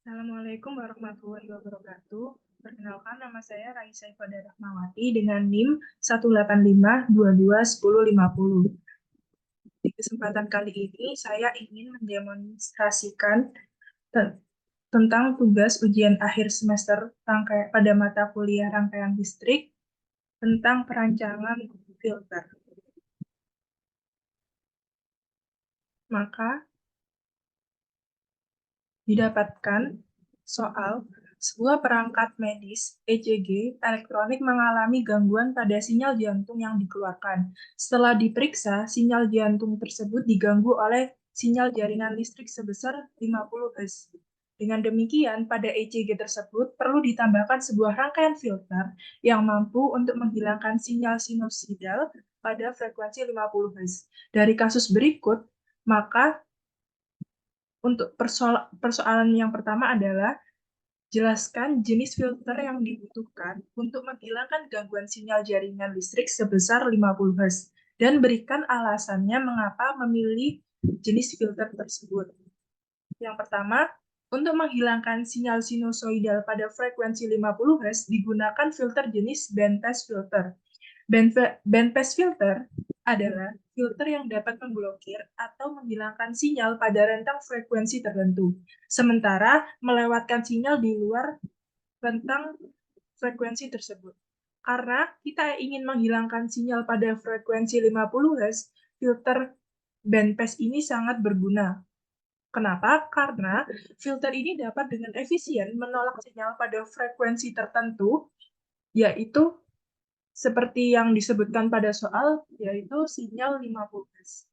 Assalamualaikum warahmatullahi wabarakatuh. Perkenalkan, nama saya Raisa Ifada Rahmawati dengan NIM 185221050. Di kesempatan kali ini, saya ingin mendemonstrasikan tentang tugas ujian akhir semester pada mata kuliah rangkaian listrik tentang perancangan filter. Maka, didapatkan soal sebuah perangkat medis ECG elektronik mengalami gangguan pada sinyal jantung yang dikeluarkan. Setelah diperiksa, sinyal jantung tersebut diganggu oleh sinyal jaringan listrik sebesar 50 Hz. Dengan demikian, pada ECG tersebut perlu ditambahkan sebuah rangkaian filter yang mampu untuk menghilangkan sinyal sinusoidal pada frekuensi 50 Hz. Dari kasus berikut, maka untuk persoalan yang pertama adalah jelaskan jenis filter yang dibutuhkan untuk menghilangkan gangguan sinyal jaringan listrik sebesar 50 Hz dan berikan alasannya mengapa memilih jenis filter tersebut. Yang pertama, untuk menghilangkan sinyal sinusoidal pada frekuensi 50 Hz digunakan filter jenis bandpass filter. Bandpass filter adalah filter yang dapat memblokir atau menghilangkan sinyal pada rentang frekuensi tertentu, sementara melewatkan sinyal di luar rentang frekuensi tersebut. Karena kita ingin menghilangkan sinyal pada frekuensi 50 Hz, filter bandpass ini sangat berguna. Kenapa? Karena filter ini dapat dengan efisien menolak sinyal pada frekuensi tertentu, yaitu seperti yang disebutkan pada soal, yaitu sinyal 50 Hz.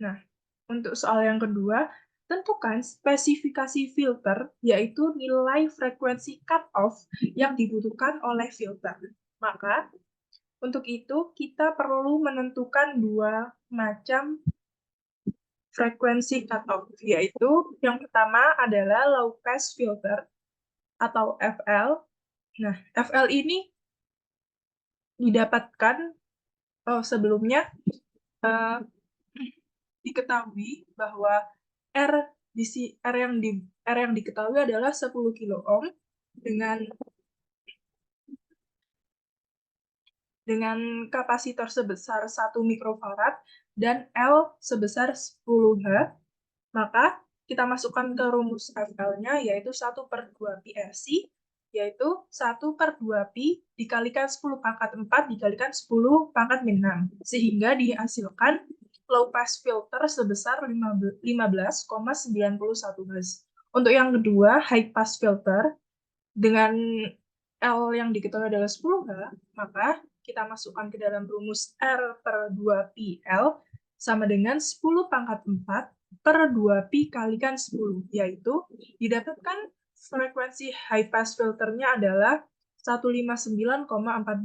Nah, untuk soal yang kedua, tentukan spesifikasi filter, yaitu nilai frekuensi cut-off yang dibutuhkan oleh filter. Maka, untuk itu, kita perlu menentukan dua macam frekuensi cut-off, yaitu yang pertama adalah low pass filter atau FL. Nah, FL ini didapatkan sebelumnya uh, diketahui bahwa R R yang diketahui adalah 10 kilo ohm dengan kapasitor sebesar 1 mikrofarad dan L sebesar 10 H, maka kita masukkan ke rumus FL-nya yaitu 1 per 2 pi RC, yaitu 1 per 2 pi dikalikan 10 pangkat 4 dikalikan 10 pangkat min 6, sehingga dihasilkan low pass filter sebesar 15,91 Hz. Untuk yang kedua, high pass filter dengan L yang diketahui adalah 10 H, maka kita masukkan ke dalam rumus R per 2 pi L sama dengan 10 pangkat 4 per 2 pi kalikan 10, yaitu didapatkan frekuensi high pass filternya adalah 159,14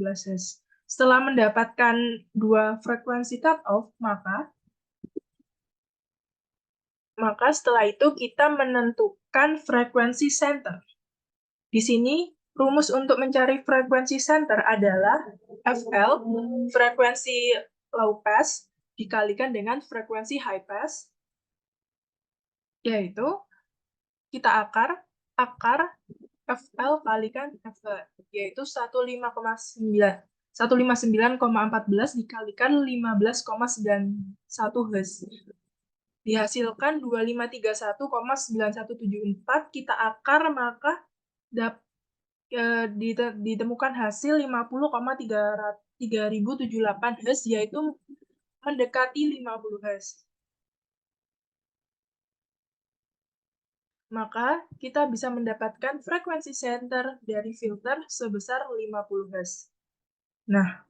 Hz. Setelah mendapatkan dua frekuensi cut-off, maka setelah itu kita menentukan frekuensi center. Di sini rumus untuk mencari frekuensi center adalah FL, frekuensi low pass, dikalikan dengan frekuensi high pass, yaitu kita akar FL kalikan FL, yaitu 159,14 dikalikan 15,91 Hz. Dihasilkan 2531,9174, kita akar, maka ditemukan hasil 50,3078 Hz, yaitu mendekati 50 Hz. Maka kita bisa mendapatkan frekuensi center dari filter sebesar 50 Hz. Nah,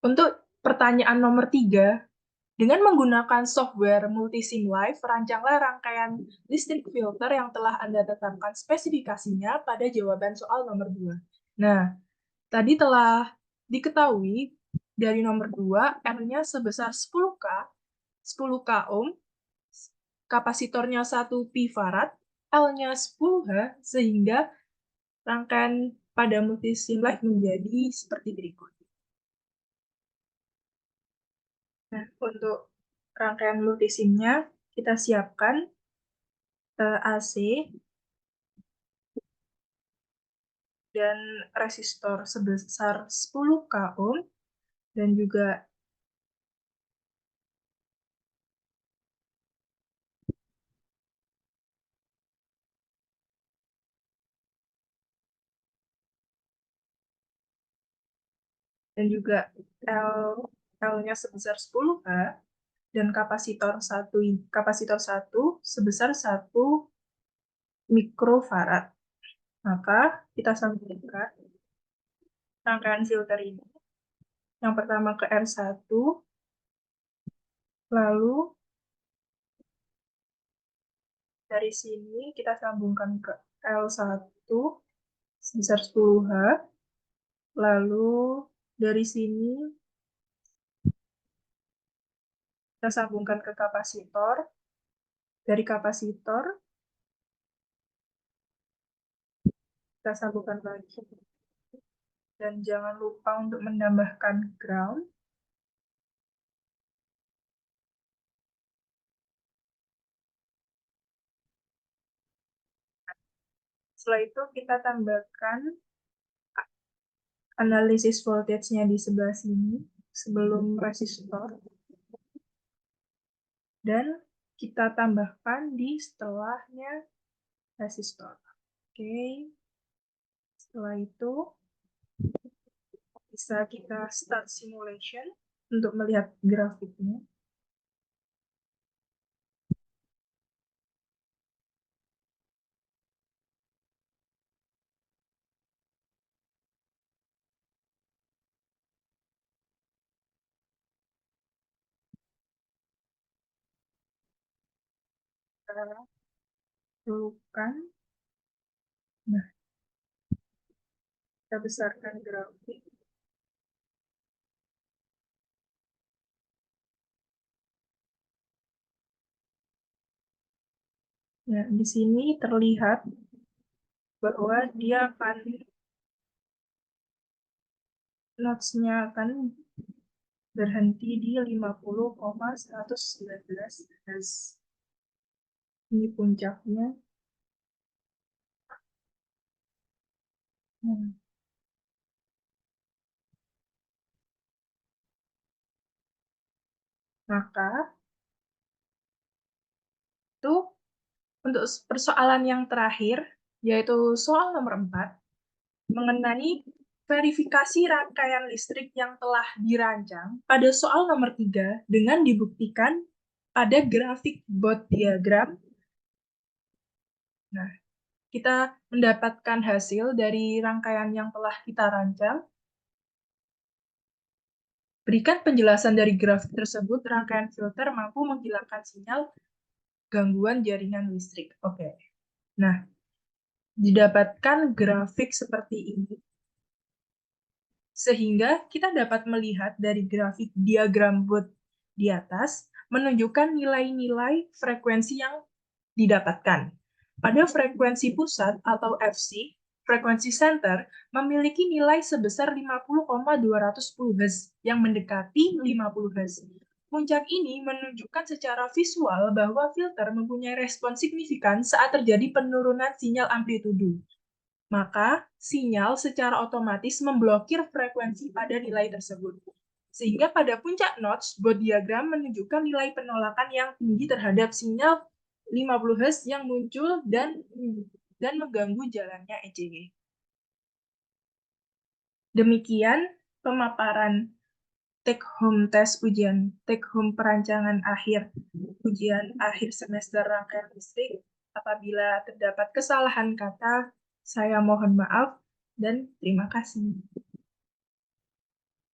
untuk pertanyaan nomor 3, dengan menggunakan software Multisim Live, rancanglah rangkaian listrik filter yang telah Anda tetapkan spesifikasinya pada jawaban soal nomor 2. Nah, tadi telah diketahui dari nomor 2, R-nya sebesar 10K ohm, kapasitornya 1 pi farad, L-nya 10 H, sehingga rangkaian pada Multisim Live menjadi seperti berikut. Nah, untuk rangkaian multisimnya kita siapkan. AC dan resistor sebesar 10 k ohm dan juga L-nya sebesar 10 K dan kapasitor 1 sebesar 1 mikrofarad. Maka kita sambungkan rangkaian filter ini. Yang pertama ke R1, lalu dari sini kita sambungkan ke L1 sebesar 10H, lalu dari sini kita sambungkan ke kapasitor, dari kapasitor kita sambungkan lagi, dan jangan lupa untuk menambahkan ground. Setelah itu kita tambahkan analisis voltage-nya di sebelah sini sebelum resistor, dan kita tambahkan di setelahnya resistor. Oke, setelah itu bisa kita start simulation untuk melihat grafiknya. Kita dulukan. Nah, kita besarkan grafik. Ya, di sini terlihat bahwa dia akan notch-nya akan berhenti di 50,119 Hz. Ini puncaknya. Maka itu untuk persoalan yang terakhir, yaitu soal nomor 4, mengenai verifikasi rangkaian listrik yang telah dirancang pada soal nomor 3 dengan dibuktikan pada grafik Bode diagram. Nah, kita mendapatkan hasil dari rangkaian yang telah kita rancang. Berikan penjelasan dari grafik tersebut, rangkaian filter mampu menghilangkan sinyal gangguan jaringan listrik. Oke. Nah, didapatkan grafik seperti ini. Sehingga kita dapat melihat dari grafik diagram Bode di atas, menunjukkan nilai-nilai frekuensi yang didapatkan. Pada frekuensi pusat atau FC, frekuensi center memiliki nilai sebesar 50,210 Hz yang mendekati 50 Hz. Puncak ini menunjukkan secara visual bahwa filter mempunyai respons signifikan saat terjadi penurunan sinyal amplitudo. Maka sinyal secara otomatis memblokir frekuensi pada nilai tersebut. Sehingga pada puncak notch, Bode diagram menunjukkan nilai penolakan yang tinggi terhadap sinyal 50 Hz yang muncul dan mengganggu jalannya ECG. Demikian pemaparan take home test take home perancangan akhir ujian akhir semester rangkaian listrik. Apabila terdapat kesalahan kata, saya mohon maaf dan terima kasih.